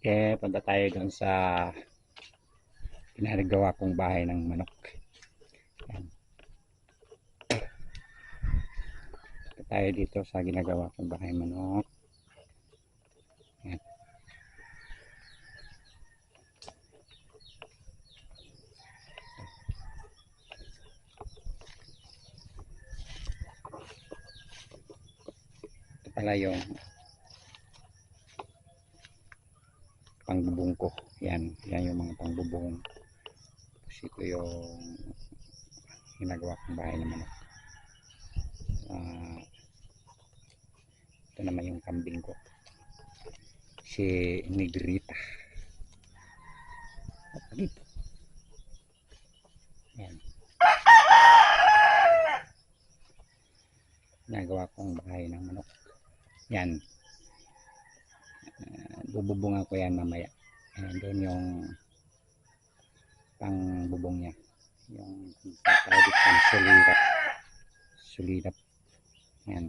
Okay, punta tayo doon sa pinagawa kong bahay ng manok. Yan. Punta tayo dito sa ginagawa kong bahay ng manok. Yan. Ito pala yung pangbubong ko. Yan yung mga pangbubong. Kasi ko yung ginagawa kong bahay ng manok. Ito naman yung kambing ko. Si Negrita. Dito. Yan. Ginagawa kong bahay ng manok. Yan. Bububungan ko yan mamaya. Ayan, doon yung pangbubong niya. Yung tawag ng sulirap. Sulirap. Yan.